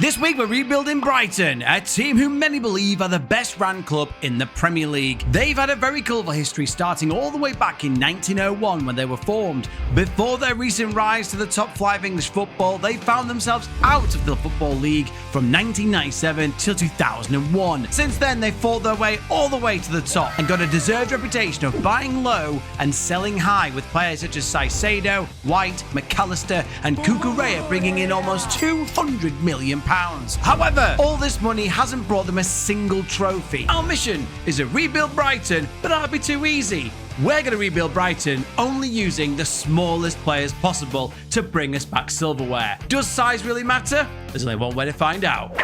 This week we're rebuilding Brighton, a team who many believe are the best ran club in the Premier League. They've had a very colourful history starting all the way back in 1901 when they were formed. Before their recent rise to the top flight of English football, they found themselves out of the Football League from 1997 till 2001. Since then, they fought their way all the way to the top and got a deserved reputation of buying low and selling high, with players such as Caicedo, White, McAllister and Cucurella bringing in almost £200 million. However, all this money hasn't brought them a single trophy. Our mission is to rebuild Brighton, but that'll be too easy. We're going to rebuild Brighton only using the smallest players possible to bring us back silverware. Does size really matter? There's only one way to find out.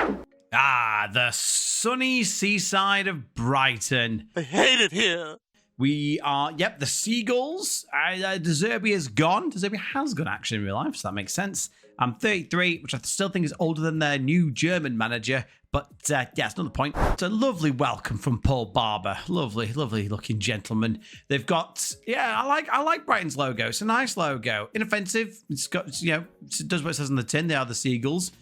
The sunny seaside of Brighton. I hate it here. We are, the Seagulls. De Zerbi is gone. De Zerbi has gone actually in real life, so that makes sense. I'm 33, which I still think is older than their new German manager. But it's not the point. It's a lovely welcome from Paul Barber. Lovely, lovely looking gentleman. They've got, I like Brighton's logo. It's a nice logo. Inoffensive. It's got, it does what it says on the tin. They are the Seagulls.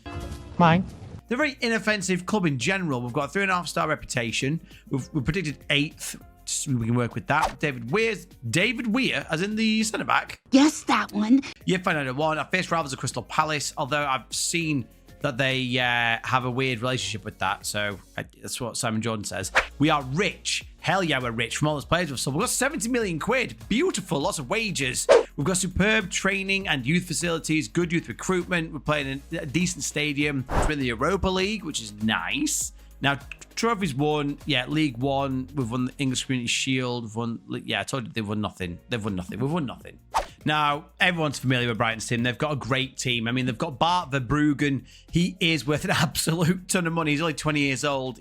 Mine. They're a very inoffensive club in general. We've got a 3.5-star reputation. We've predicted 8th. We can work with that. David Weir, as in the centre-back. Yes, that one. Yeah, fine, I won. Our first rivals are Crystal Palace, although I've seen that they have a weird relationship with that. So that's what Simon Jordan says. We are rich. Hell yeah, we're rich from all those players we've sold. We've got 70 million quid. Beautiful. Lots of wages. We've got superb training and youth facilities, good youth recruitment. We're playing in a decent stadium. We're in the Europa League, which is nice. Now, trophies won. Yeah, League One. We've won the English Community Shield. We've won. I told you they've won nothing. They've won nothing. We've won nothing. Now, everyone's familiar with Brighton's team. They've got a great team. I mean, they've got Bart Verbruggen. He is worth an absolute ton of money. He's only 20 years old.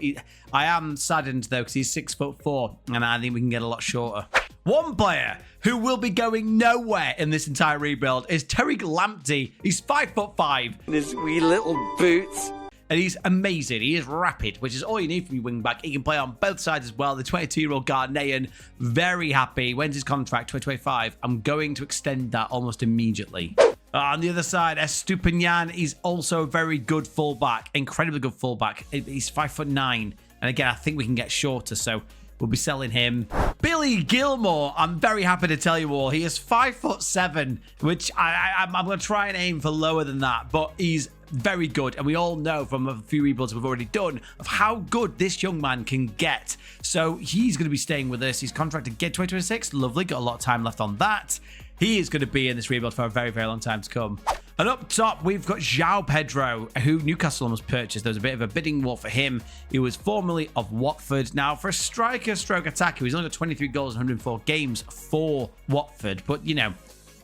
I am saddened, though, because he's 6'4", and I think we can get a lot shorter. One player who will be going nowhere in this entire rebuild is Terry Lamptey. He's 5'5". His wee little boots. And he's amazing. He is rapid, which is all you need from your wing back. He can play on both sides as well. The 22-year-old Ghanaian, very happy. When's his contract? 2025. I'm going to extend that almost immediately. On the other side, Estupinian, he's also a very good fullback. Incredibly good fullback. He's 5'9". And again, I think we can get shorter, so we'll be selling him. Billy Gilmore, I'm very happy to tell you all, he is 5'7", which I'm going to try and aim for lower than that, but he's very good, and we all know from a few rebuilds we've already done of how good this young man can get. So he's going to be staying with us. He's contracted get 2026. Lovely, got a lot of time left on that. He is going to be in this rebuild for a very, very long time to come. And up top, we've got João Pedro, who Newcastle almost purchased. There was a bit of a bidding war for him. He was formerly of Watford. Now, for a striker-stroke attacker, he's only got 23 goals in 104 games for Watford. But,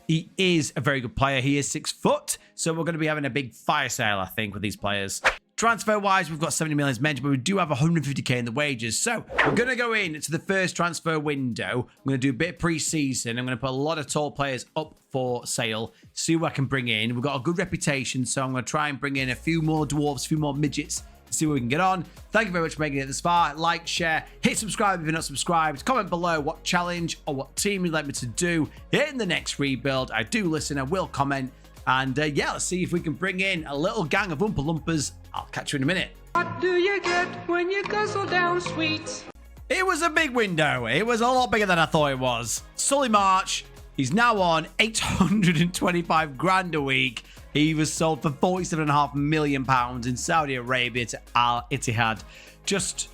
he is a very good player. He is 6 foot. So we're going to be having a big fire sale, I think, with these players. Transfer-wise, we've got 70 million as mentioned, but we do have 150k in the wages. So we're going to go into the first transfer window. I'm going to do a bit of pre-season. I'm going to put a lot of tall players up for sale, see what I can bring in. We've got a good reputation, so I'm going to try and bring in a few more dwarves, a few more midgets, see what we can get on. Thank you very much for making it this far. Like, share, hit subscribe if you're not subscribed. Comment below what challenge or what team you'd like me to do in the next rebuild. I do listen, I will comment. And let's see if we can bring in a little gang of Oompa Loompas. I'll catch you in a minute. What do you get when you guzzle down sweets? It was a big window. It was a lot bigger than I thought it was. Solly March, he's now on 825 grand a week. He was sold for £47.5 million in Saudi Arabia to Al Ittihad. Just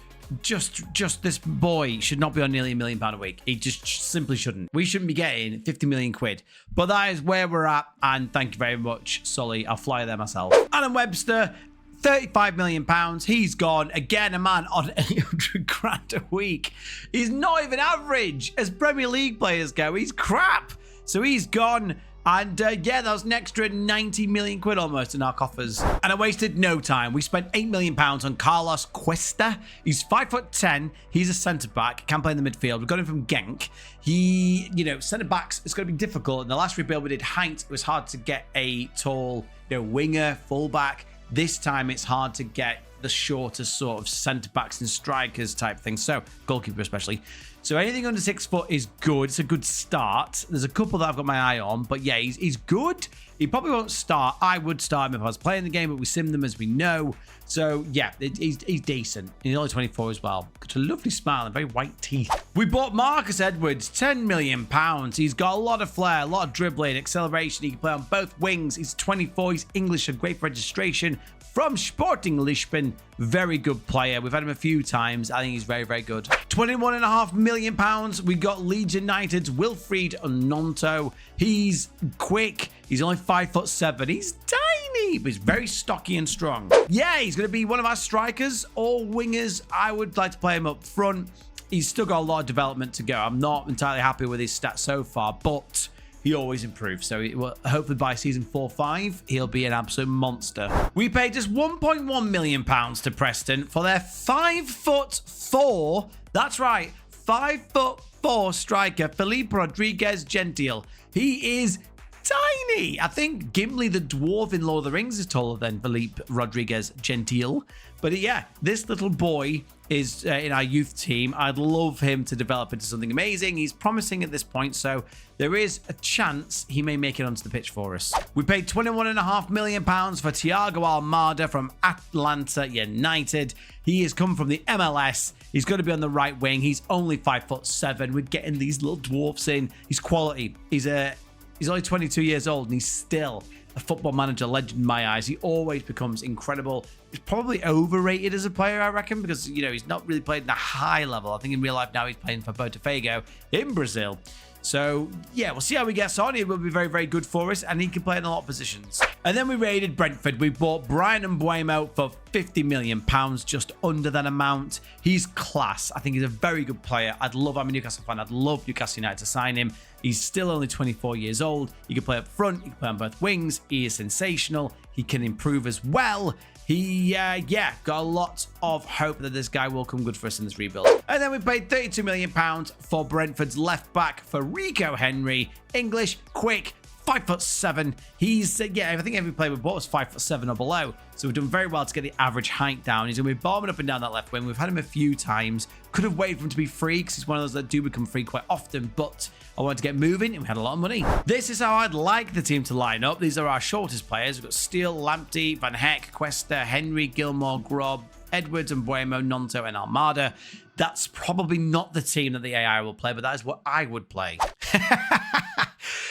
this boy should not be on nearly £1 million a week. He just simply shouldn't. We shouldn't be getting 50 million quid. But that is where we're at. And thank you very much, Solly. I'll fly there myself. Alan Webster, £35 million. He's gone. Again, a man on 800 grand a week. He's not even average as Premier League players go. He's crap. So he's gone. And that was an extra 90 million quid almost in our coffers. And I wasted no time. We spent £8 million on Carlos Cuesta. He's 5'10". He's a centre-back. Can play in the midfield. We got him from Genk. He, centre-backs, it's going to be difficult. In the last rebuild we did height. It was hard to get a tall, winger, full-back. This time it's hard to get the shortest sort of centre-backs and strikers type thing. So, goalkeeper especially. So anything under 6 foot is good. It's a good start. There's a couple that I've got my eye on, but yeah, he's good. He probably won't start. I would start him if I was playing the game, but we sim them as we know. So yeah, he's decent. He's only 24 as well. Got a lovely smile and very white teeth. We bought Marcus Edwards, £10 million. He's got a lot of flair, a lot of dribbling, acceleration. He can play on both wings. He's 24. He's English, a great registration. From Sporting Lisbon, very good player. We've had him a few times. I think he's very, very good. £21.5 million. We got Leeds United's Wilfried Gnonto. He's quick. He's only 5'7". He's tiny, but he's very stocky and strong. Yeah, he's going to be one of our strikers or wingers. I would like to play him up front. He's still got a lot of development to go. I'm not entirely happy with his stats so far, but he always improves. So hopefully by season 4-5, he'll be an absolute monster. We paid just £1.1 million to Preston for their 5'4". That's right, 5'4" striker, Felipe Rodriguez Gentile. He is tiny. I think Gimli the dwarf in Lord of the Rings is taller than Felipe Rodriguez Gentile. But yeah, this little boy is in our youth team. I'd love him to develop into something amazing. He's promising at this point, so there is a chance he may make it onto the pitch for us. We paid £21.5 million for Thiago Almada from Atlanta United. He has come from the MLS. He's going to be on the right wing. He's only 5'7". We're getting these little dwarfs in. He's quality. He's only 22 years old, and he's still a Football Manager legend in my eyes. He always becomes incredible. He's probably overrated as a player, I reckon, because, you know, he's not really played in a high level. I think in real life now he's playing for Botafogo in Brazil. So, yeah, we'll see how he gets on. He will be very, very good for us, and he can play in a lot of positions. And then we raided Brentford. We bought Brighton Hove for £50 million, just under that amount. He's class. I think he's a very good player. I'm a Newcastle fan. I'd love Newcastle United to sign him. He's still only 24 years old. He can play up front. He can play on both wings. He is sensational. He can improve as well. He, got a lot of hope that this guy will come good for us in this rebuild. And then we paid £32 million for Brentford's left back, Federico Henry. English, quick, 5'7". He's, I think every player we bought was 5'7" or below. So we've done very well to get the average height down. He's going to be bombing up and down that left wing. We've had him a few times. Could have waited for him to be free because he's one of those that do become free quite often. But I wanted to get moving and we had a lot of money. This is how I'd like the team to line up. These are our shortest players. We've got Steele, Lamptey, Van Heck, Cuesta, Henry, Gilmore, Grob, Edwards and Buemo, Gnonto and Almada. That's probably not the team that the AI will play, but that is what I would play.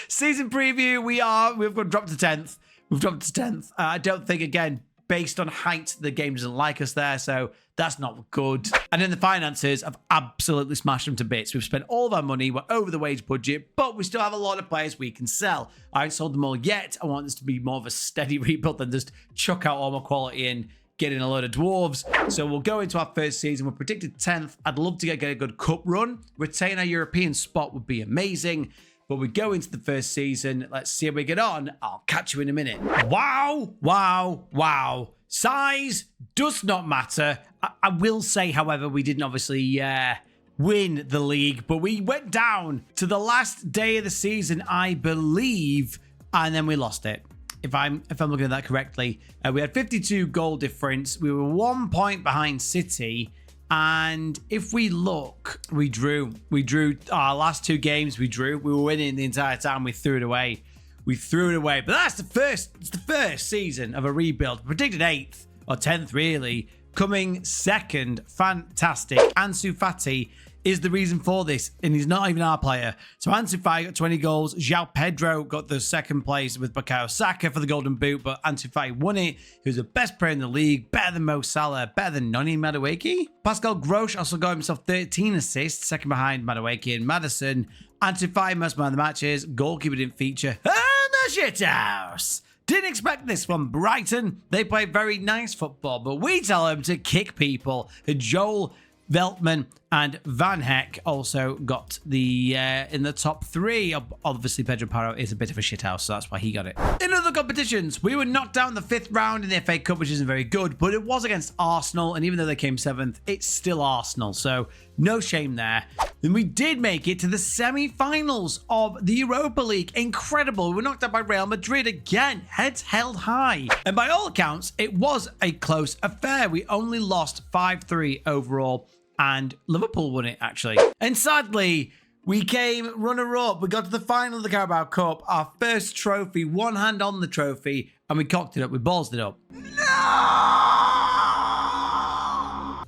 Season preview, we've got dropped to 10th. We've dropped to 10th. I don't think, again, based on height, the game doesn't like us there, so that's not good. And then the finances, I've absolutely smashed them to bits. We've spent all of our money, we're over the wage budget, but we still have a lot of players we can sell. I haven't sold them all yet. I want this to be more of a steady rebuild than just chuck out all my quality and get in a load of dwarves. So we'll go into our first season. We're predicted 10th. I'd love to get a good cup run. Retain our European spot would be amazing. But we go into the first season. Let's see how we get on. I'll catch you in a minute. Wow, wow, wow. Size does not matter. I will say, however, we didn't obviously win the league, but we went down to the last day of the season, I believe, and then we lost it. If I'm looking at that correctly, we had 52 goal difference. We were 1 point behind City. And if we look, we drew our last 2 games. We were winning the entire time. We threw it away. But that's it's the first season of a rebuild. Predicted 8th or 10th, really. Coming second. Fantastic. Ansu Fati is the reason for this, and he's not even our player. So Ansu Fati got 20 goals. João Pedro got the second place with Bukayo Saka for the Golden Boot, but Ansu Fati won it. He was the best player in the league, better than Mo Salah, better than Noni Madueke. Pascal Grosch also got himself 13 assists, second behind Madueke and Maddison. Ansu Fati most man of the matches. Goalkeeper didn't feature. And the shithouse. Didn't expect this from Brighton. They play very nice football, but we tell them to kick people. Joel Veltman And Van Heck also got the in the top 3. Obviously, Pedro Parro is a bit of a shithouse, so that's why he got it. In other competitions, we were knocked down the 5th round in the FA Cup, which isn't very good, but it was against Arsenal, and even though they came 7th, it's still Arsenal, so no shame there. Then we did make it to the semi-finals of the Europa League. Incredible. We were knocked out by Real Madrid again, heads held high. And by all accounts, it was a close affair. We only lost 5-3 overall, and Liverpool won it, actually. And sadly, we came runner-up. We got to the final of the Carabao Cup, our first trophy, one hand on the trophy, and we cocked it up. We ballsed it up. No!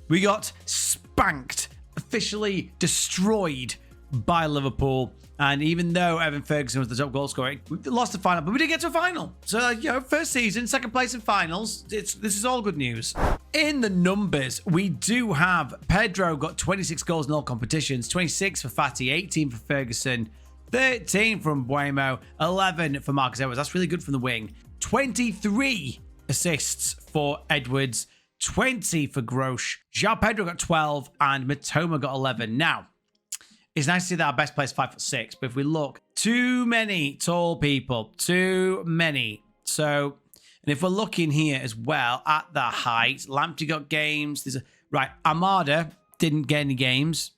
We got spanked, officially destroyed by Liverpool. And even though Evan Ferguson was the top goal scorer, we lost the final, but we did get to a final. So, you know, first season, second place in finals. This is all good news. In the numbers, we do have Pedro got 26 goals in all competitions, 26 for Fatty, 18 for Ferguson, 13 from Buemo, 11 for Marcus Edwards. That's really good from the wing. 23 assists for Edwards, 20 for Grosh. João Pedro got 12 and Matoma got 11. Now, it's nice to see that our best player is 5'6", but if we look, too many tall people, too many. So, and if we're looking here as well at the height, Lamptey got games. Right, Armada didn't get any games,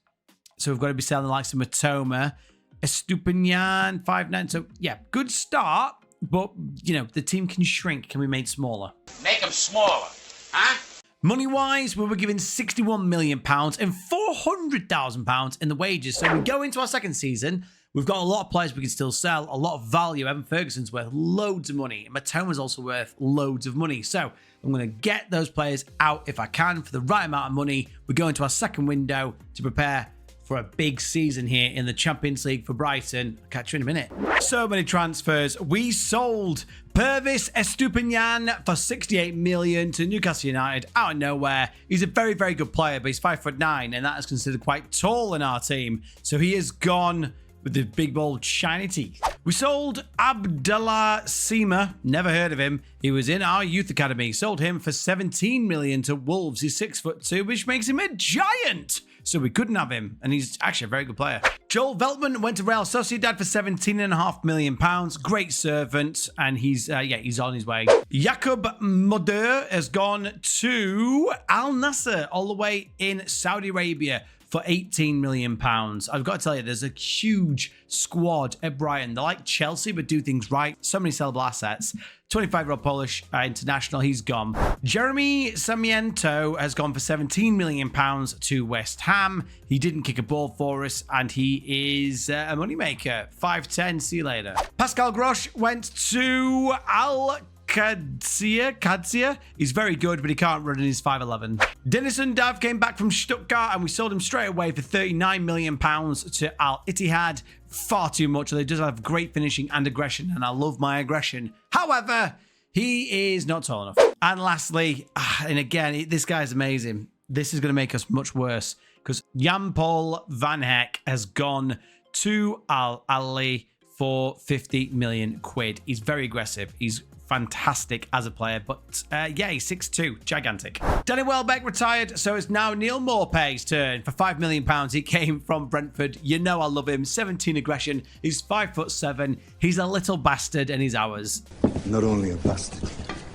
so we've got to be selling the likes of Matoma, Estupinian, 5'9". So yeah, good start, but you know the team can shrink, can be made smaller. Make them smaller, huh? Money-wise, we were given £61 million and £400,000 in the wages. So we go into our second season. We've got a lot of players we can still sell, a lot of value. Evan Ferguson's worth loads of money. Matoma's also worth loads of money. So I'm going to get those players out if I can for the right amount of money. We go into our second window to prepare for a big season here in the Champions League for Brighton. I'll catch you in a minute. So many transfers. We sold Pervis Estupinian for 68 million to Newcastle United out of nowhere. He's a very, very good player, but he's 5'9", and that is considered quite tall in our team. So he is gone with the big, bold, shiny teeth. We sold Abdallah Sima. Never heard of him. He was in our youth academy. Sold him for 17 million to Wolves. He's 6'2", which makes him a giant. So we couldn't have him, and he's actually a very good player. Joel Veltman went to Real Sociedad for £17.5 million. Great servant, and he's on his way. Jakob Moder has gone to Al Nassr, all the way in Saudi Arabia, for £18 million. I've got to tell you, there's a huge squad at Brighton. They're like Chelsea, but do things right. So many sellable assets. 25-year-old Polish international, he's gone. Jeremy Sarmiento has gone for £17 million to West Ham. He didn't kick a ball for us, and he is a moneymaker. 5'10", see you later. Pascal Grosh went to Al Qadsiya. He's very good, but he can't run in his 5'11". Denison Dav came back from Stuttgart, and we sold him straight away for £39 million to Al Ittihad. Far too much. He does have great finishing and aggression, and I love my aggression. However, he is not tall enough. And lastly, and again, this guy's amazing. This is going to make us much worse because Jan-Paul Van Heck has gone to Al Ahly for 50 million quid. He's very aggressive. He's fantastic as a player, but yeah, he's 6'2", gigantic. Danny Welbeck retired, so it's now Neil Maupay's turn for £5 million. He came from Brentford. You know I love him. 17 aggression. He's 5'7". He's a little bastard, and he's ours. Not only a bastard,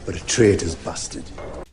but a traitor's bastard.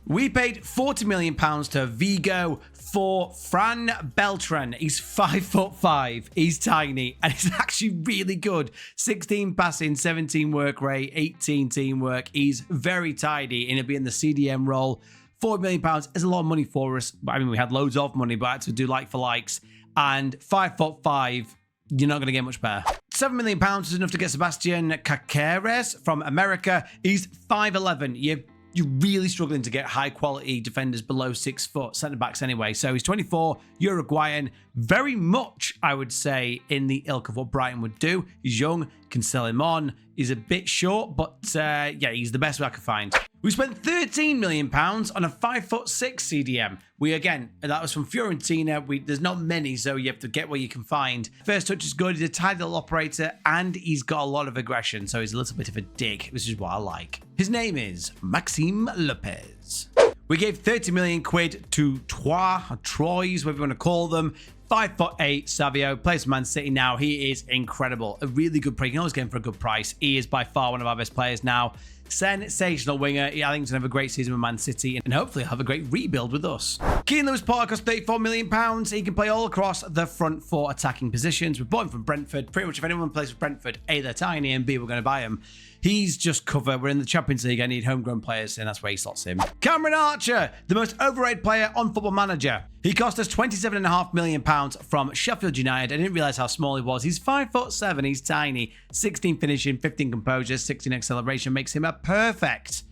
We paid £40 million to Vigo for Fran Beltran. He's 5'5". He's tiny, and he's actually really good. 16 passing, 17 work rate, 18 teamwork. He's very tidy, and he'll be in the CDM role. £4 million is a lot of money for us. I mean, we had loads of money, but I had to do like for likes. And 5'5", you're not going to get much better. £7 million is enough to get Sebastian Caceres from America. He's 5'11". You're really struggling to get high quality defenders below 6 foot, centre backs anyway. So he's 24, Uruguayan, very much, I would say, in the ilk of what Brighton would do. He's young, can sell him on. He's a bit short, but yeah, he's the best I could find. We spent £13 million on a 5'6" CDM. Again, that was from Fiorentina. There's not many, so you have to get what you can find. First touch is good. He's a tidy little operator, and he's got a lot of aggression, so he's a little bit of a dick, which is what I like. His name is Maxime Lopez. We gave 30 million quid to Troyes, whatever you want to call them. 5'8" Savio, plays for Man City now. He is incredible. A really good price. You can always get him for a good price. He is by far one of our best players now. Sensational winger. I think he's going to have a great season with Man City and hopefully have a great rebuild with us. Keane Lewis-Potter costs £34 million. He can play all across the front four attacking positions. We bought him from Brentford. Pretty much if anyone plays for Brentford, A, they're tiny, and B, we're going to buy him. He's just cover. We're in the Champions League. I need homegrown players, and that's where he slots him. Cameron Archer, the most overrated player on Football Manager. He cost us £27.5 million from Sheffield United. I didn't realise how small he was. He's 5'7". He's tiny. 16 finishing, 15 composure, 16 acceleration makes him a perfect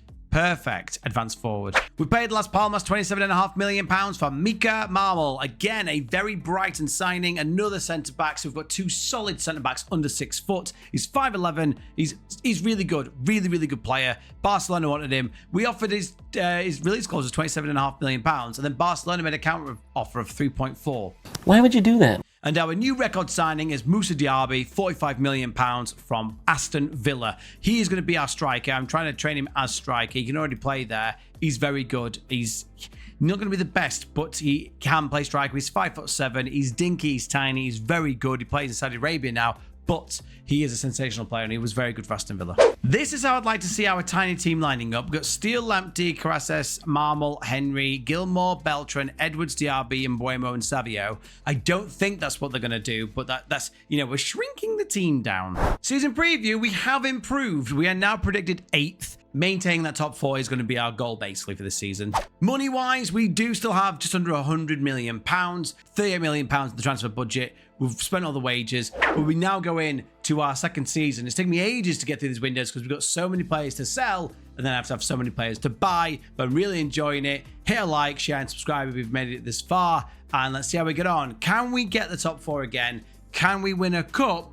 advanced forward. We paid Las Palmas £27.5 million for Mika Marmol. Again, a very Brighton signing. Another centre-back. So we've got two solid centre-backs under 6 foot. He's 5'11". He's really good. Really good player. Barcelona wanted him. We offered his release clause was £27.5 million. And then Barcelona made a counter offer of 3.4. Why would you do that? And our new record signing is Moussa Diaby, £45 million from Aston Villa. He is going to be our striker. I'm trying to train him as striker. He can already play there. He's very good. He's not going to be the best, but he can play striker. He's 5'7". He's dinky. He's tiny. He's very good. He plays in Saudi Arabia now. But he is a sensational player and he was very good for Aston Villa. This is how I'd like to see our tiny team lining up. We've got Steele, Lamptey, Caraces, Marmol, Henry, Gilmore, Beltran, Edwards, Diaby, and Mbuemo and Savio. I don't think that's what they're going to do, but that's, we're shrinking the team down. Season preview, we have improved. We are now predicted 8th. Maintaining that top 4 is going to be our goal basically for this season. Money-wise, we do still have just under £100 million, £38 million in the transfer budget. We've spent all the wages, but we now go in to our second season. It's taken me ages to get through these windows because we've got so many players to sell and then I have to have so many players to buy, but I'm really enjoying it. Hit a like, share, and subscribe if you've made it this far, and let's see how we get on. Can we get the top 4 again? Can we win a cup?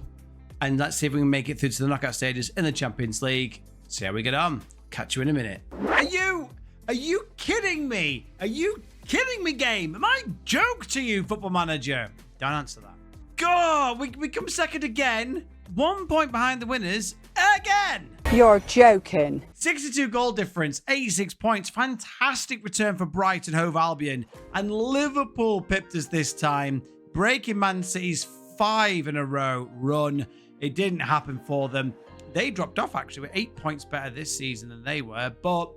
And let's see if we can make it through to the knockout stages in the Champions League. See how we get on. Catch you in a minute. Are you kidding me? Are you kidding me, game? Am I a joke to you, Football Manager? Don't answer that. God, we come second again. 1 point behind the winners again. You're joking. 62 goal difference, 86 points. Fantastic return for Brighton Hove Albion. And Liverpool pipped us this time, breaking Man City's 5 in a row run. It didn't happen for them. They dropped off, actually. We're 8 points better this season than they were, but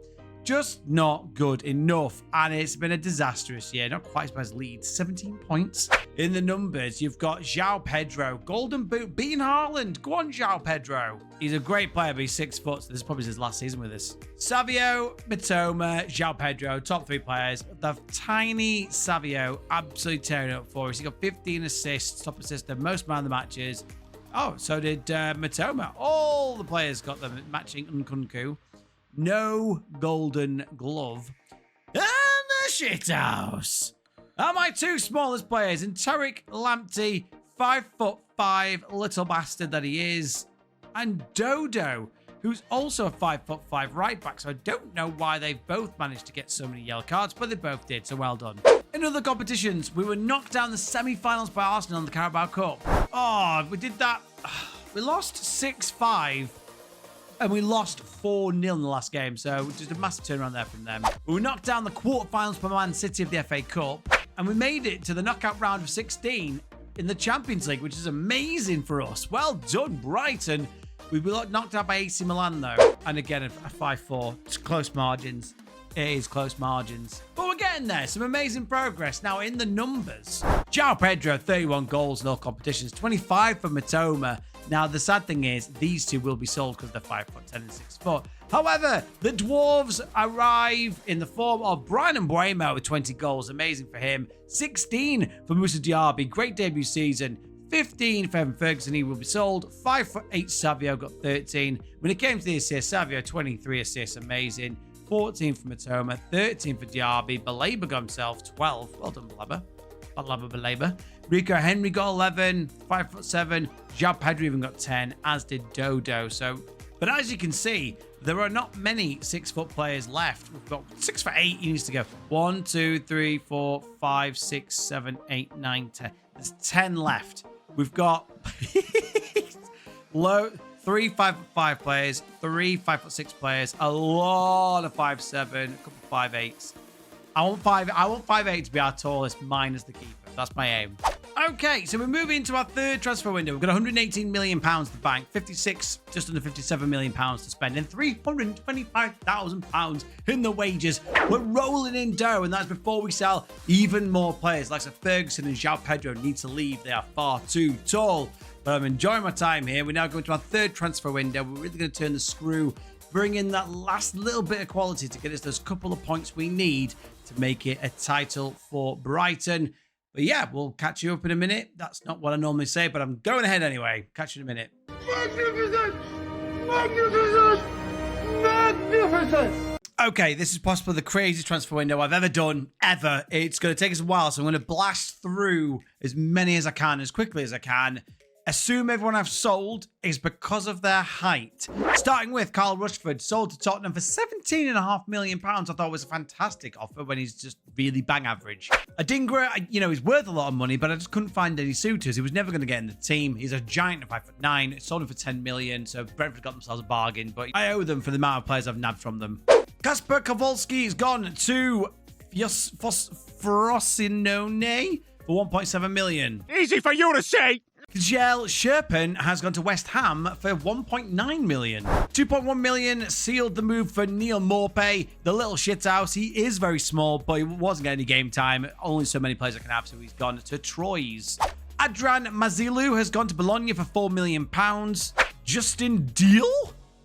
just not good enough. And it's been a disastrous year. Not quite as bad as Leeds. 17 points. In the numbers, you've got João Pedro, Golden Boot, beating Haaland. Go on, João Pedro. He's a great player, but he's 6 foot, so this is probably his last season with us. Savio, Mitoma, João Pedro, top 3 players. The tiny Savio absolutely tearing it up for us. He got 15 assists, top assister, most man of the matches. Oh, so did Mitoma. All the players got them matching Nkunku. No golden glove. And the shithouse. Are my 2 smallest players in Tariq Lamptey, 5'5", little bastard that he is, and Dodo, who's also a 5'5" right back. So I don't know why they've both managed to get so many yellow cards, but they both did, so well done. In other competitions, we were knocked down the semi-finals by Arsenal in the Carabao Cup. Oh, we did that. We lost 6-5 and we lost 4-0 in the last game. So just a massive turnaround there from them. We were knocked down the quarterfinals by Man City of the FA Cup and we made it to the knockout round of 16 in the Champions League, which is amazing for us. Well done, Brighton. We were knocked out by AC Milan though. And again, a 5-4. It's close margins. It is close margins. But we're getting there. Some amazing progress. Now in the numbers. João Pedro, 31 goals in all competitions. 25 for Mitoma. Now the sad thing is, these 2 will be sold because they're 5'10" and 6 foot. However, the Dwarves arrive in the form of Brian Mbuemo with 20 goals. Amazing for him. 16 for Moussa Diaby. Great debut season. 15 for Evan Ferguson, he will be sold. 5'8" Savio got 13. When it came to the assists, Savio 23 assists, amazing. 14 for Mitoma, 13 for Diaby. Baleba got himself 12. Well done, Baleba. Rico Henry got 11, 5'7". João Pedro even got 10, as did Dodo. So, but as you can see, there are not many 6 foot players left. We've got 6 for 8. He needs to go 1, 2, 3, 4, 5, 6, 7, 8, 9, 10. There's 10 left. We've got 3 5'5" players, 3 5'6" players, a lot of 5'7", a couple of 5'8". I want 5'8" to be our tallest, minus the keeper. That's my aim. Okay, so we're moving into our third transfer window. We've got 118 million pounds to bank, 56, just under 57 million pounds to spend, and 325,000 pounds in the wages. We're rolling in dough, and that's before we sell even more players. Like Ferguson and João Pedro need to leave. They are far too tall. But I'm enjoying my time here. We're now going to our third transfer window. We're really going to turn the screw, bring in that last little bit of quality to get us those couple of points we need to make it a title for Brighton. But yeah, we'll catch you up in a minute. That's not what I normally say, but I'm going ahead anyway. Catch you in a minute. Magnificent! Magnificent! Magnificent! Okay, this is possibly the craziest transfer window I've ever done, ever. It's going to take us a while, so I'm going to blast through as many as I can, as quickly as I can. Assume everyone I've sold is because of their height. Starting with Carl Rushford, sold to Tottenham for £17.5 million. I thought was a fantastic offer when he's just really bang average. Adingra, you know, he's worth a lot of money, but I just couldn't find any suitors. He was never going to get in the team. He's a giant at 5'9". Sold him for 10 million, so Brentford got themselves a bargain, but I owe them for the amount of players I've nabbed from them. Kasper Kowalski has gone to Frosinone for 1.7 million. Easy for you to say. Kjell Sherpen has gone to West Ham for 1.9 million. 2.1 million sealed the move for Neil Maupay, the little shithouse. He is very small, but he wasn't getting any game time. Only so many players I can have, so he's gone to Troyes. Adrian Mazilu has gone to Bologna for £4 million. Justin Deal?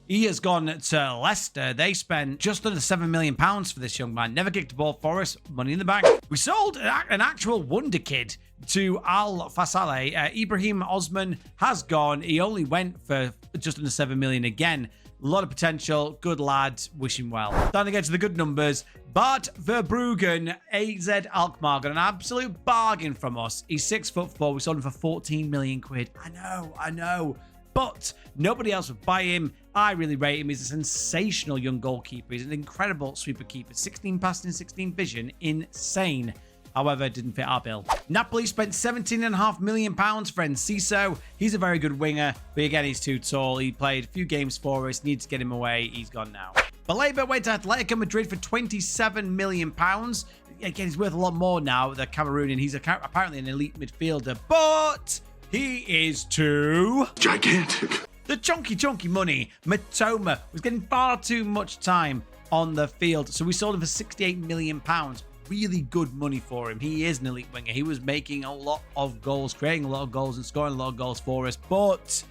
He has gone to Leicester. They spent just under £7 million for this young man. Never kicked a ball for us. Money in the bank. We sold an actual wonder kid to Al Fasale. Ibrahim Osman has gone. He only went for just under 7 million again. A lot of potential. Good lad. Wish him well. Time to get to the good numbers. Bart Verbruggen, AZ Alkmaar, got an absolute bargain from us. He's 6'4". We sold him for 14 million quid. I know. But nobody else would buy him. I really rate him. He's a sensational young goalkeeper. He's an incredible sweeper keeper. 16 passing, 16 vision. Insane. However, didn't fit our bill. Napoli spent £17.5 million for Enciso. He's a very good winger, but again, he's too tall. He played a few games for us. Needs to get him away. He's gone now. Baleba went to Atletico Madrid for £27 million. Again, he's worth a lot more now. The Cameroonian. He's apparently an elite midfielder, but he is too Gigantic. The chunky money. Matoma was getting far too much time on the field, so we sold him for £68 million. Really good money for him. He is an elite winger. He was making a lot of goals, creating a lot of goals, and scoring a lot of goals for us, but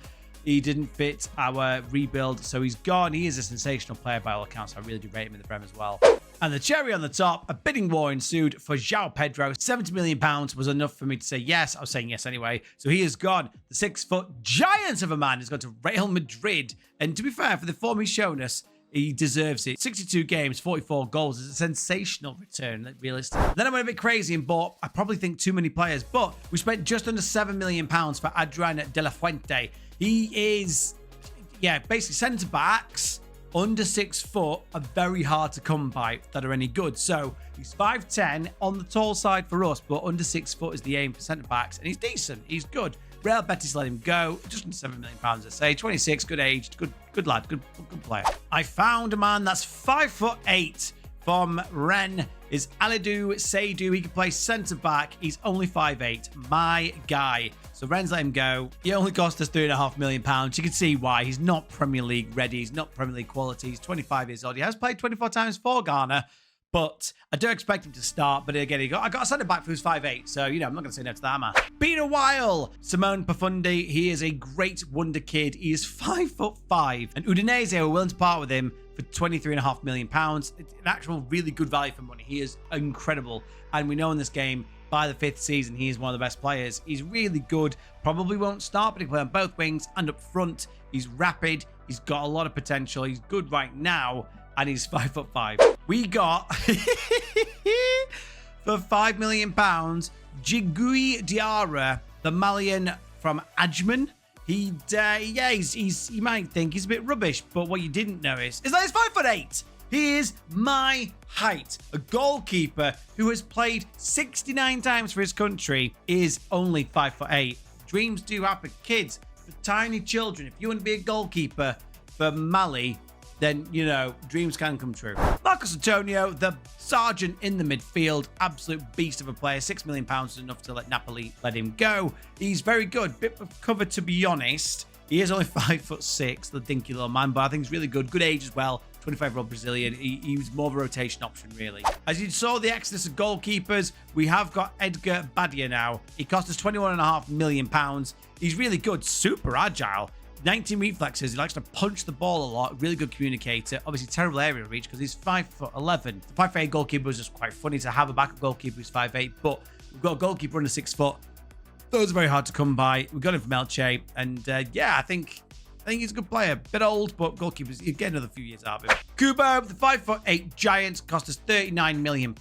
he didn't fit our rebuild, so he's gone. He is a sensational player by all accounts. I really do rate him in the Prem as well. And the cherry on the top, a bidding war ensued for João Pedro. £70 million was enough for me to say yes. I was saying yes anyway. So he is gone. The 6-foot giant of a man has gone to Real Madrid. And to be fair, for the form he's shown us, he deserves it. 62 games, 44 goals is a sensational return, realistically. Then I went a bit crazy and bought, I probably think, too many players, but we spent just under £7 million for Adrian De La Fuente. He is, basically centre-backs under 6 foot are very hard to come by that are any good. So he's 5'10", on the tall side for us, but under 6 foot is the aim for centre-backs, and he's decent. He's good. Real Betis let him go. Just under £7 million, I say. 26, good age, good lad, good player. I found a man that's 5'8" from Rennes. Is Alidou Seydou. He can play centre-back. He's only 5'8". My guy. So Rennes let him go. He only cost us £3.5 million. You can see why. He's not Premier League ready. He's not Premier League quality. He's 25 years old. He has played 24 times for Ghana. But I don't expect him to start. But again, I got a centre-back who's 5'8". So, I'm not going to say no to that, man. Been a while. Simone Pafundi. He is a great wonder kid. He is 5'5". And Udinese were willing to part with him for £23.5 million. It's an actual really good value for money. He is incredible. And we know in this game, by the 5th season, he is one of the best players. He's really good. Probably won't start, but he can play on both wings and up front. He's rapid. He's got a lot of potential. He's good right now. And he's 5'5". We got for £5 million, Jigui Diarra, the Malian from Ajman. He might think he's a bit rubbish, but what you didn't notice is that he's 5'8". He is my height. A goalkeeper who has played 69 times for his country is only 5'8". Dreams do happen. Kids, for tiny children, if you want to be a goalkeeper for Mali, then, you know, dreams can come true. Marcus Antonio, the sergeant in the midfield, absolute beast of a player. £6 million is enough to let Napoli let him go. He's very good. Bit of cover, to be honest. He is only 5'6", the dinky little man, but I think he's really good. Good age as well. 25-year-old Brazilian. He was more of a rotation option, really. As you saw, the exodus of goalkeepers, we have got Edgar Badia now. He cost us £21.5 million. He's really good, super agile. 19 reflexes. He likes to punch the ball a lot. Really good communicator. Obviously, terrible area reach because he's 5'11". The 5'8" goalkeeper was just quite funny to have a backup goalkeeper who's 5'8", but we've got a goalkeeper under 6 foot. Those are very hard to come by. We got him from Elche, and yeah, I think he's a good player. Bit old, but goalkeepers, you get another few years out of him. Kubo, the 5'8" giant, cost us £39 million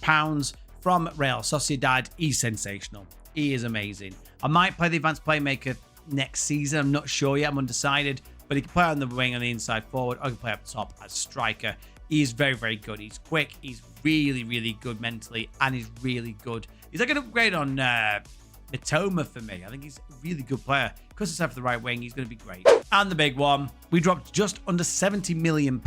from Real Sociedad. He's sensational. He is amazing. I might play the advanced playmaker next season. I'm not sure yet. I'm undecided, but he can play on the wing on the inside forward, or he can play up top as striker. He is very, very good. He's quick. He's really, really good mentally, and he's really good. He's like an upgrade on Mitoma for me. I think he's a really good player. Because it's for the right wing, he's going to be great. And the big one, we dropped just under £70 million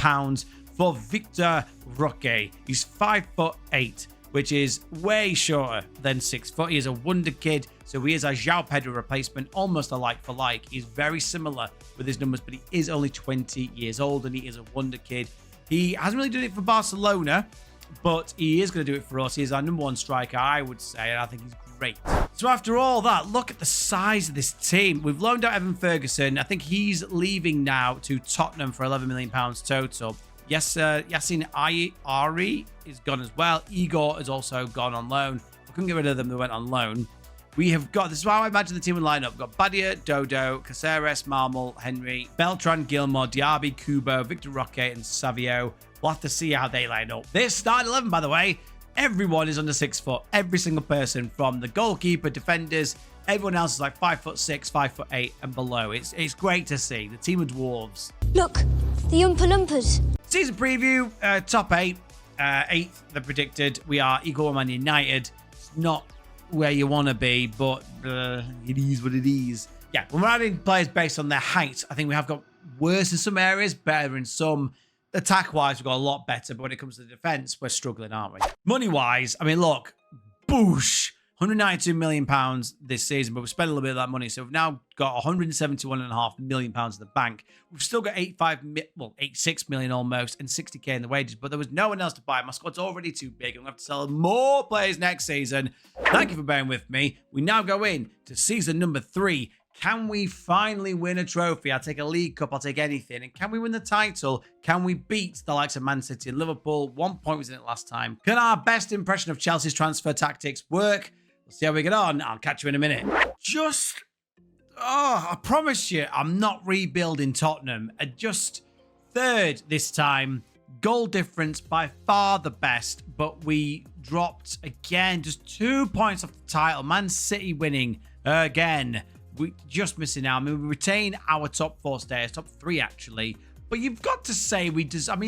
for Victor Roque. He's 5'8", which is way shorter than 6 foot. He is a wonder kid, so he is a João Pedro replacement, almost a like for like. He's very similar with his numbers, but he is only 20 years old, and he is a wonder kid. He hasn't really done it for Barcelona, but he is going to do it for us. He is our number one striker, I would say, and I think he's great. So after all that, look at the size of this team. We've loaned out Evan Ferguson. I think he's leaving now to Tottenham for £11 million total. Yes, Yassin Ari is gone as well. Igor has also gone on loan. We couldn't get rid of them. They went on loan. We have got, this is how I imagine the team would line up. We've got Badia, Dodo, Caceres, Marmol, Henry, Beltran, Gilmore, Diaby, Kubo, Victor Roque, and Savio. We'll have to see how they line up. This starting 11, by the way, everyone is under 6 foot. Every single person, from the goalkeeper, defenders, everyone else is like 5'6", 5'8", and below. It's great to see. The team of dwarves. Look, the Oompa Loompas. Season preview, top 8. 8th, the predicted. We are Eagle Man United. It's not where you want to be, but it is what it is. Yeah, when we're adding players based on their height, I think we have got worse in some areas, better in some. Attack-wise, we've got a lot better, but when it comes to the defense, we're struggling, aren't we? Money-wise, I mean, look, boosh, £192 million this season, but we've spent a little bit of that money, so we've now got £171.5 million in the bank. We've still got 86 million almost, and 60k in the wages, but there was no one else to buy. My squad's already too big. I'm going to have to sell more players next season. Thank you for bearing with me. We now go in to season number 3. Can we finally win a trophy? I'll take a League Cup. I'll take anything. And can we win the title? Can we beat the likes of Man City and Liverpool? 1 point was in it last time. Can our best impression of Chelsea's transfer tactics work? We'll see how we get on. I'll catch you in a minute. I promise you, I'm not rebuilding Tottenham. Just third this time. Goal difference by far the best, but we dropped again. Just 2 points off the title. Man City winning again. We're just missing out. I mean, we retain our top 4 stayers, top 3 actually. But you've got to say you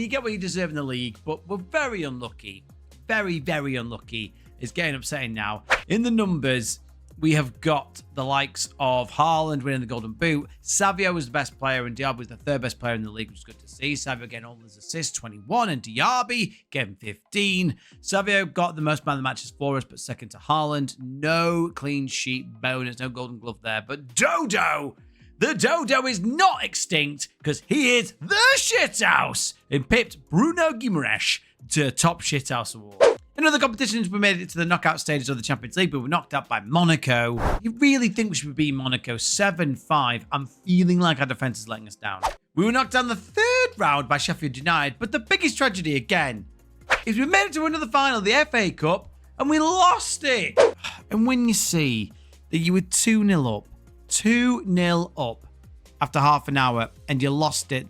get what you deserve in the league, but we're very unlucky. Very, very unlucky. It's getting upsetting now. In the numbers, we have got the likes of Haaland winning the Golden Boot. Savio was the best player, and Diaby was the 3rd best player in the league, which is good to see. Savio getting all his assists, 21, and Diaby getting 15. Savio got the most man of the matches for us, but second to Haaland. No clean sheet bonus, no golden glove there. But Dodo, the Dodo is not extinct because he is the shithouse and pipped Bruno Guimaraes to top shithouse award. In other competitions, we made it to the knockout stages of the Champions League, but we were knocked out by Monaco. You really think we should beat Monaco 7-5? I'm feeling like our defense is letting us down. We were knocked down the 3rd round by Sheffield United, but the biggest tragedy again is we made it to another final, the FA Cup, and we lost it. And when you see that you were 2-0 up, 2-0 up after half an hour, and you lost it,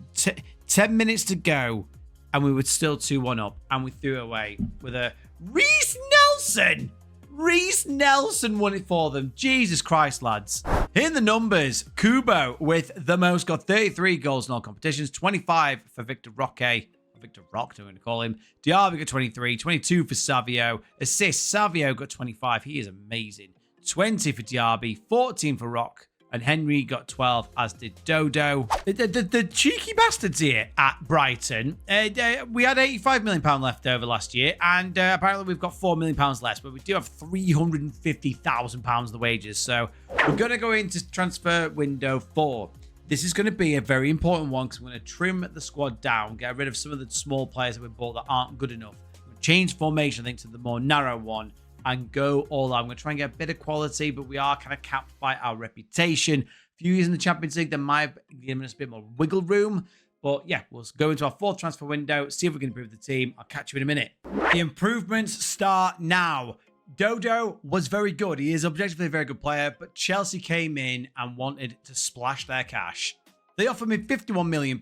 10 minutes to go, and we were still 2-1 up, and we threw it away with a Reece Nelson! Reece Nelson won it for them. Jesus Christ, lads. In the numbers, Kubo with the most, got 33 goals in all competitions, 25 for Victor Roque. Victor Roque, I'm going to call him. Diaby got 23, 22 for Savio. Assists, Savio got 25. He is amazing. 20 for Diaby, 14 for Roque, And Henry got 12, as did Dodo. The cheeky bastards here at Brighton. We had £85 million left over last year, and apparently we've got £4 million less, but we do have £350,000 the wages. So we're going to go into transfer window 4. This is going to be a very important one because we're going to trim the squad down, get rid of some of the small players that we bought that aren't good enough. We'll change formation, I think, to the more narrow one and go all out. I'm going to try and get a bit of quality, but we are kind of capped by our reputation. A few years in the Champions League, there might give us a bit more wiggle room. But yeah, we'll go into our 4th transfer window, see if we can improve the team. I'll catch you in a minute. The improvements start now. Dodo was very good. He is objectively a very good player, but Chelsea came in and wanted to splash their cash. They offered me £51 million.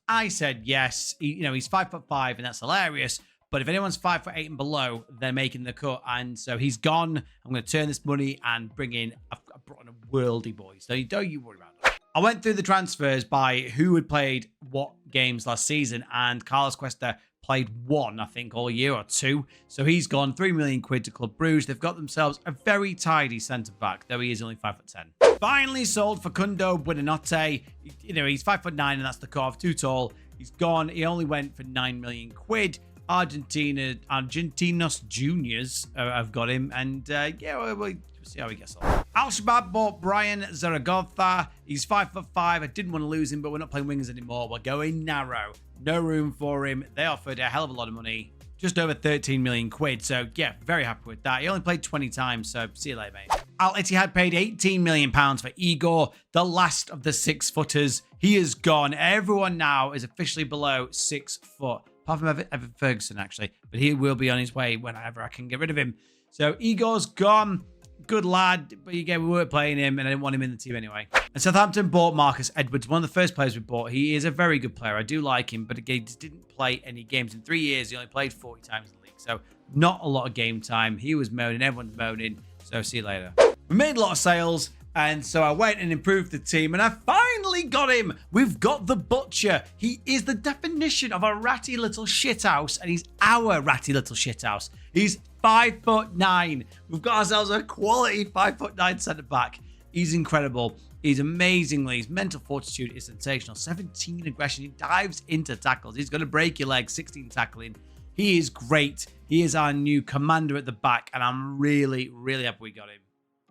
I said yes. He's 5'5", and that's hilarious. But if anyone's 5'8" and below, they're making the cut. And so he's gone. I'm going to turn this money and bring in, I've brought in a worldie boy. So don't you worry about that. I went through the transfers by who had played what games last season. And Carlos Cuesta played 1, I think, all year or 2. So he's gone. 3 million quid to Club Brugge. They've got themselves a very tidy centre-back, though he is only 5'10". Finally sold Facundo Buonanotte. He's 5'9", and that's the cut-off. Too tall. He's gone. He only went for 9 million quid. Argentinos Juniors have got him, and we'll see how he gets on. Al-Shabaab bought Brian Zaragoza. He's 5'5". I didn't want to lose him, but we're not playing wingers anymore. We're going narrow. No room for him. They offered a hell of a lot of money, just over 13 million quid. So yeah, very happy with that. He only played 20 times, so see you later, mate. Al Ittihad paid £18 million for Igor, the last of the 6-footers. He is gone. Everyone now is officially below 6 foot. Apart from Evan Ferguson, actually. But he will be on his way whenever I can get rid of him. So Igor's gone. Good lad. But again, we weren't playing him, and I didn't want him in the team anyway. And Southampton bought Marcus Edwards, one of the first players we bought. He is a very good player. I do like him. But again, he just didn't play any games in 3 years. He only played 40 times in the league. So not a lot of game time. He was moaning. Everyone's moaning. So see you later. We made a lot of sales. And so I went and improved the team, and I finally got him. We've got the Butcher. He is the definition of a ratty little shithouse, and he's our ratty little shithouse. He's 5'9". We've got ourselves a quality 5'9" centre-back. He's incredible. He's amazingly, his mental fortitude is sensational. 17 aggression. He dives into tackles. He's going to break your legs. 16 tackling. He is great. He is our new commander at the back, and I'm really, really happy we got him.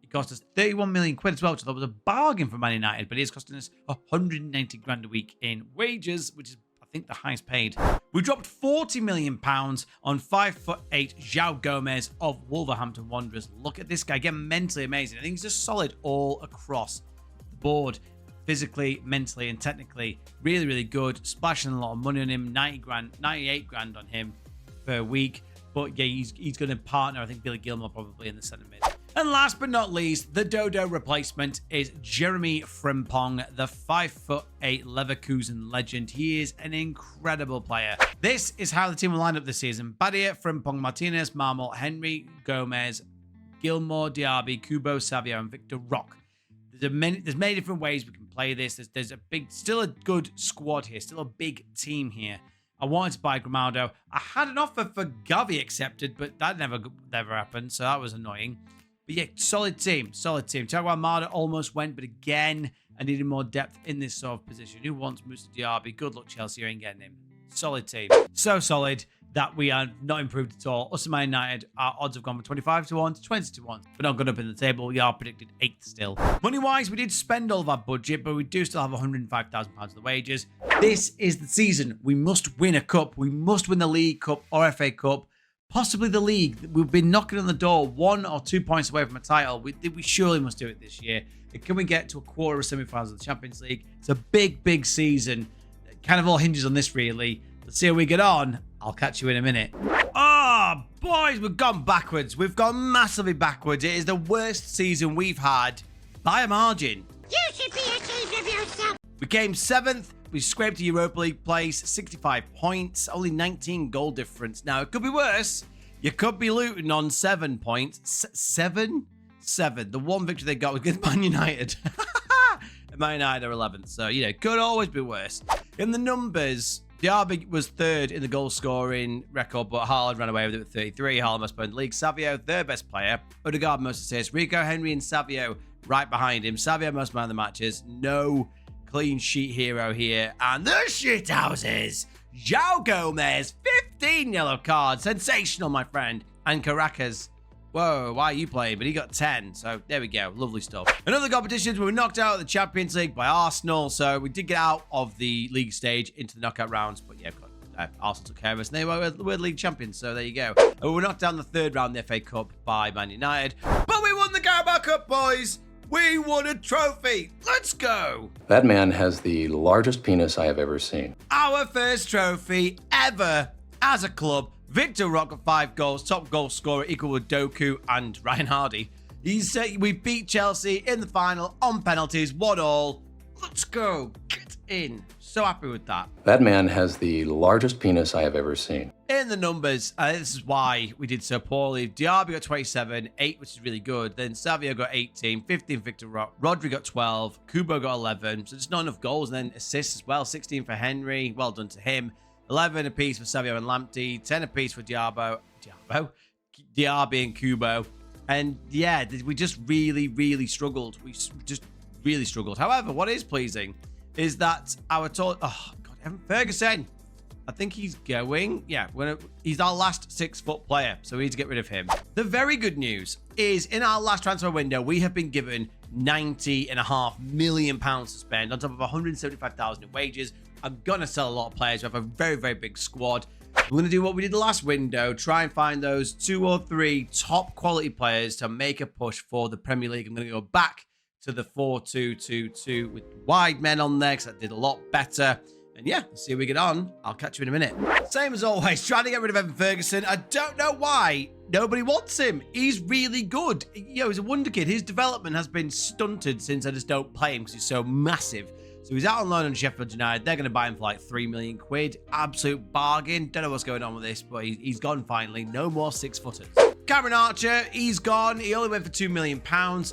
It cost us 31 million quid as well, which I thought was a bargain for Man United, but it is costing us 190 grand a week in wages, which is, I think, the highest paid. We dropped £40 million on 5'8" João Gomez of Wolverhampton Wanderers. Look at this guy, again, mentally amazing. I think he's just solid all across the board, physically, mentally, and technically. Really, really good. Splashing a lot of money on him, 98 grand on him per week. But yeah, he's going to partner, I think, Billy Gilmore probably in the centre mid. And last but not least, the Dodo replacement is Jeremy Frimpong, the 5'8" Leverkusen legend. He is an incredible player. This is how the team will line up this season. Badia, Frimpong, Martinez, Marmol, Henry, Gomez, Gilmore, Diaby, Kubo, Savio, and Victor Roque. There's many different ways we can play this. There's still a good squad here, still a big team here. I wanted to buy Grimaldo. I had an offer for Gavi accepted, but that never happened, so that was annoying. But yeah, solid team. Thiago Almada almost went, but again, I needed more depth in this sort of position. Who wants Moussa Diaby? Good luck, Chelsea. You ain't getting him. Solid team. So solid that we are not improved at all. Us and Man United, our odds have gone from 25 to 1 to 20 to 1. We're not good up in the table. We are predicted 8th still. Money-wise, we did spend all of our budget, but we do still have £105,000 of the wages. This is the season. We must win a cup. We must win the League Cup or FA Cup. Possibly the league. We've been knocking on the door 1 or 2 points away from a title. We surely must do it this year. Can we get to a quarter of semi-finals of the Champions League? It's a big, big season. It kind of all hinges on this, really. Let's see how we get on. I'll catch you in a minute. Oh, boys, we've gone backwards. We've gone massively backwards. It is the worst season we've had by a margin. You should be ashamed of yourself. We came 7th. We scraped a Europa League place, 65 points, only 19 goal difference. Now, it could be worse. You could be Luton on 7 points. 7? 7. The one victory they got was against Man United. And Man United are 11th. So, could always be worse. In the numbers, Diaby was 3rd in the goal scoring record, but Haaland ran away with it with 33. Haaland most played in the league. Savio, 3rd best player. Odegaard most assists. Rico, Henry, and Savio right behind him. Savio most man of the matches. No clean sheet hero here. And the shithouses. João Gomez, 15 yellow cards. Sensational, my friend. And Caracas. Whoa, why are you playing? But he got 10. So there we go. Lovely stuff. Another competitions, we were knocked out of the Champions League by Arsenal. So we did get out of the league stage into the knockout rounds. But yeah, Arsenal took care of us. And they were league champions. So there you go. We were knocked down in the third round of the FA Cup by Man United. But we won the Carabao Cup, boys. We won a trophy. Let's go. That man has the largest penis I have ever seen. Our first trophy ever as a club. Victor Rock got 5 goals, top goal scorer equal with Doku and Ryan Hardy. We beat Chelsea in the final on penalties, 1-1. Let's go. Get in. So happy with that. That man has the largest penis I have ever seen. In the numbers, this is why we did so poorly. Diaby got 27, 8, which is really good. Then Savio got 18, 15 Victor Rock. Rodri got 12, Kubo got 11. So just not enough goals. And then assists as well, 16 for Henry. Well done to him. 11 apiece for Savio and Lamptey. 10 apiece for Diaby and Kubo. And yeah, we just really struggled. We just really struggled. However, what is pleasing is that Evan Ferguson, I think he's going. Yeah, he's our last 6-foot player, so we need to get rid of him. The very good news is in our last transfer window, we have been given £90.5 million to spend on top of 175,000 in wages. I'm going to sell a lot of players. We have a very big squad. We're going to do what we did the last window, try and find those 2 or 3 top quality players to make a push for the Premier League. I'm going to go back to the 4-2-2-2 with wide men on there because that did a lot better. And yeah, let's see how we get on. I'll catch you in a minute. Same as always, trying to get rid of Evan Ferguson. I don't know why nobody wants him. He's really good. He's a wonder kid. His development has been stunted since I just don't play him because he's so massive. So he's out on loan on Sheffield United. They're going to buy him for like £3 million. Absolute bargain. Don't know what's going on with this, but he's gone finally. No more 6-footers. Cameron Archer, he's gone. He only went for £2 million.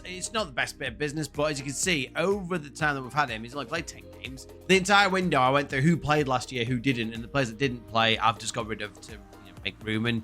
It's not the best bit of business, but as you can see, over the time that we've had him, he's only played 10 games. The entire window, I went through who played last year, who didn't, and the players that didn't play, I've just got rid of to make room and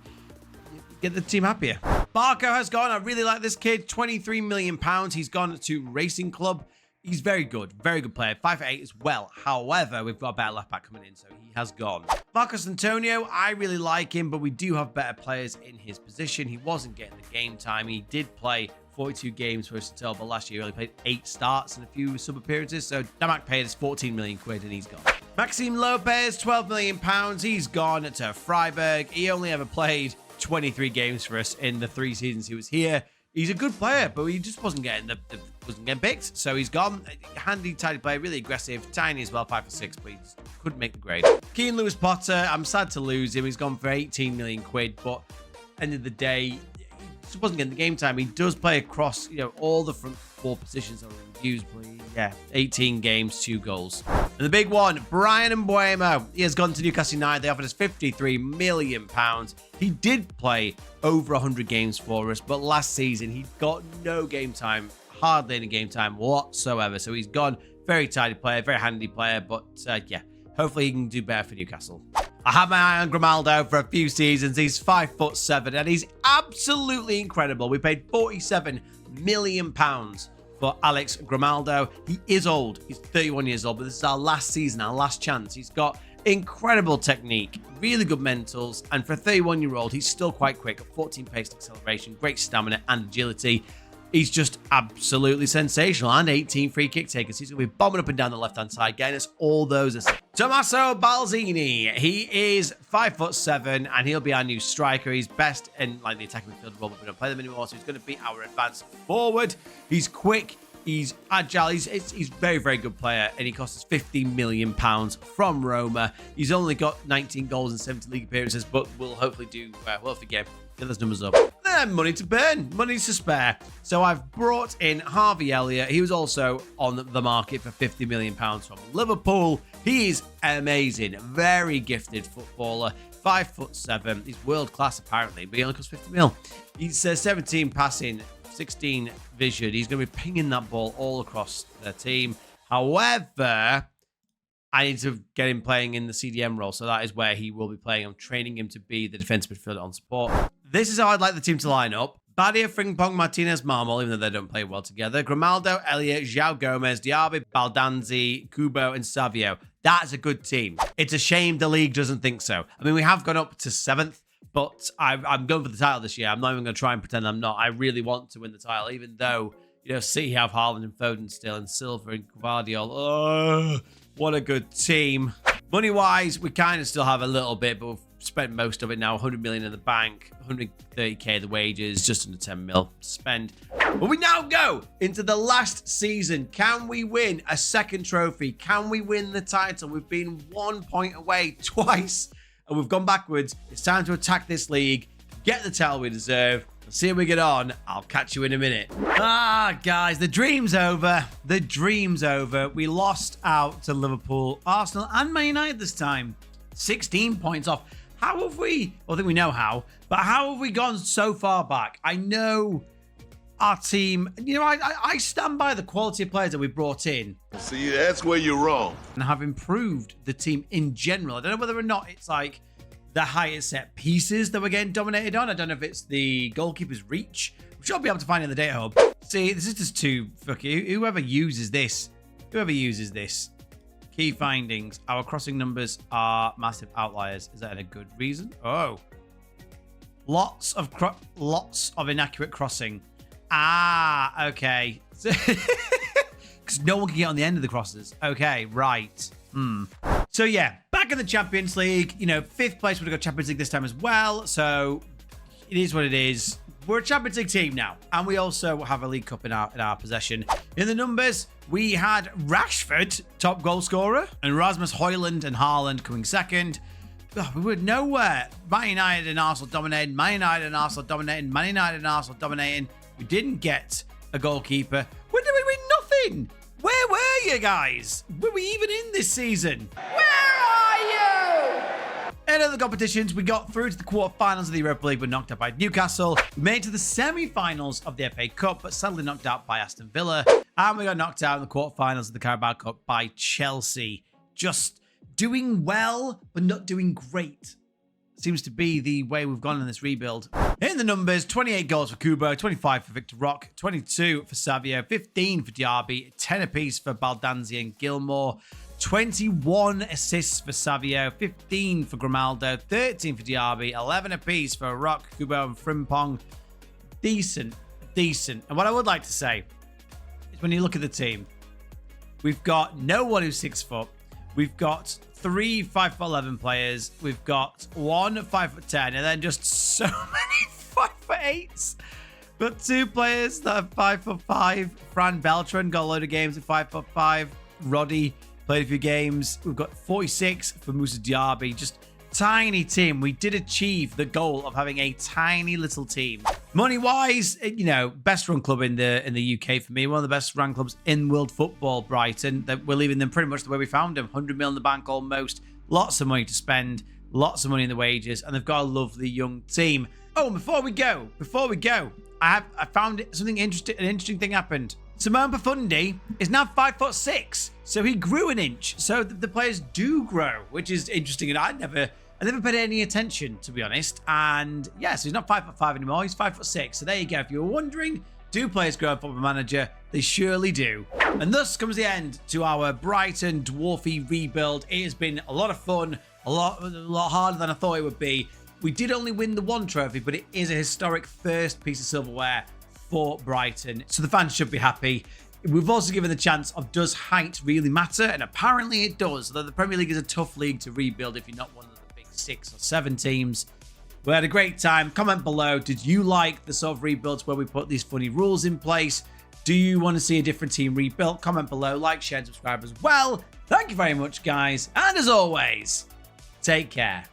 get the team happier. Barco has gone. I really like this kid. £23 million. He's gone to Racing Club. He's very good player. 5'8" as well. However, we've got a better left back coming in, so he has gone. Marcos Antonio, I really like him, but we do have better players in his position. He wasn't getting the game time. He did play 42 games for us but last year he only played 8 starts and a few sub appearances. So Damak paid us £14 million and he's gone. Maxime Lopez, £12 million. He's gone to Freiburg. He only ever played 23 games for us in the 3 seasons he was here. He's a good player, but he just wasn't getting picked, so he's gone. Handy, tidy player, really aggressive, tiny as well, 5'6", but he just couldn't make the grade. Keane Lewis Potter, I'm sad to lose him. He's gone for £18 million, but end of the day, he just wasn't getting the game time. He does play across, all the front 4 positions that were used, but yeah, 18 games, 2 goals. And the big one, Brian Mbuemo. He has gone to Newcastle United. They offered us £53 million. He did play over 100 games for us, but last season he got no game time, hardly any game time whatsoever. So he's gone. Very tidy player, very handy player, but yeah, hopefully he can do better for Newcastle. I have my eye on Grimaldo for a few seasons. He's 5'7", and he's absolutely incredible. We paid £47 million for Alex Grimaldo. He is old. He's 31 years old, but this is our last season, our last chance. He's got incredible technique, really good mentals, and for a 31-year-old, he's still quite quick. 14 pace acceleration, great stamina and agility. He's just absolutely sensational. And 18 free kick takers. He's going to be bombing up and down the left-hand side, getting us all those assists. Tommaso Balzini. He is 5'7", and he'll be our new striker. He's best in the attacking midfield role, but we don't play them anymore, so he's going to be our advanced forward. He's quick. He's agile. He's very good player, and he cost us £50 million from Roma. He's only got 19 goals and 70 league appearances, but we'll hopefully do well for the game. Get those numbers up. Then money to burn, money to spare. So I've brought in Harvey Elliott. He was also on the market for £50 million from Liverpool. He's amazing, very gifted footballer. 5'7". He's world class apparently, but he only costs 50 mil. He's 17 passing, 16 vision. He's going to be pinging that ball all across the team. However, I need to get him playing in the CDM role, so that is where he will be playing. I'm training him to be the defensive midfielder on support. This is how I'd like the team to line up. Badia, Frimpong, Martinez, Marmol, even though they don't play well together. Grimaldo, Elliott, João Gomez, Diaby, Baldanzi, Kubo, and Savio. That's a good team. It's a shame the league doesn't think so. I mean, we have gone up to 7th, but I'm going for the title this year. I'm not even going to try and pretend I'm not. I really want to win the title, even though, you know, City have Haaland and Foden still, and Silva and Guardiola. Oh, what a good team. Money-wise, we kind of still have a little bit, but we've spent most of it now. 100 million in the bank, 130k the wages, just under 10 mil to spend. But we now go into the last season. Can we win a second trophy? Can we win the title? We've been 1 point away twice, and we've gone backwards. It's time to attack this league, get the title we deserve. See how we get on. I'll catch you in a minute. Guys, the dream's over. The dream's over. We lost out to Liverpool, Arsenal, and Man United this time. 16 points off. How have we... Well, I think we know how. But how have we gone so far back? I know our team... You know, I stand by the quality of players that we brought in. See, that's where you're wrong. And have improved the team in general. I don't know whether or not it's like the highest set pieces that we're getting dominated on. I don't know if it's the goalkeeper's reach, which I'll be able to find in the data hub. See, this is just too fucky. Whoever uses this. Key findings. Our crossing numbers are massive outliers. Is that a good reason? Oh. Lots of inaccurate crossing. Okay. Because no one can get on the end of the crosses. Okay, right. So yeah, back in the Champions League, you know, 5th place would have got Champions League this time as well. So it is what it is. We're a Champions League team now, and we also have a League Cup in our possession. In the numbers, we had Rashford, top goal scorer, and Rasmus Højlund and Haaland coming second. We were nowhere. Man United and Arsenal dominated. Man United and Arsenal dominated. Man United and Arsenal dominating. We didn't get a goalkeeper. When did we win? Nothing. Where were you guys? Were we even in this season? Where are you? In other competitions, we got through to the quarterfinals of the Europa League, but knocked out by Newcastle. We made it to the semi-finals of the FA Cup, but sadly knocked out by Aston Villa. And we got knocked out in the quarterfinals of the Carabao Cup by Chelsea. Just doing well, but not doing great. Seems to be the way we've gone in this rebuild. In the numbers, 28 goals for Kubo, 25 for Victor Roque, 22 for Savio, 15 for Diaby, 10 apiece for Baldanzi and Gilmore, 21 assists for Savio, 15 for Grimaldo, 13 for Diaby, 11 apiece for Roque, Kubo and Frimpong. Decent. And what I would like to say is when you look at the team, we've got no one who's 6 foot. We've got 3 5'11" players. We've got 1 5'10", and then just so many 5'8". Got 2 players that are 5'5". Fran Beltran got a load of games at 5'5". Roddy played a few games. We've got 46 for Moussa Diaby. Just tiny team. We did achieve the goal of having a tiny little team. Money-wise, you know, best run club in the UK for me. One of the best run clubs in world football, Brighton. That we're leaving them pretty much the way we found them. 100 mil in the bank almost. Lots of money to spend. Lots of money in the wages. And they've got a lovely young team. Oh, and before we go, I found something interesting. An interesting thing happened. Simone Profundi is now 5'6", so he grew an inch. So the players do grow, which is interesting. And I never paid any attention, to be honest. And yeah, so he's not 5'5" anymore. He's 5'6". So there you go. If you were wondering, do players grow in Football Manager? They surely do. And thus comes the end to our Brighton dwarfy rebuild. It has been a lot of fun, a lot harder than I thought it would be. We did only win the 1 trophy, but it is a historic first piece of silverware for Brighton. So the fans should be happy. We've also given the chance of, does height really matter? And apparently it does. Although the Premier League is a tough league to rebuild if you're not one of the big 6 or 7 teams. We had a great time. Comment below. Did you like the sort of rebuilds where we put these funny rules in place? Do you want to see a different team rebuilt? Comment below. Like, share, and subscribe as well. Thank you very much, guys. And as always, take care.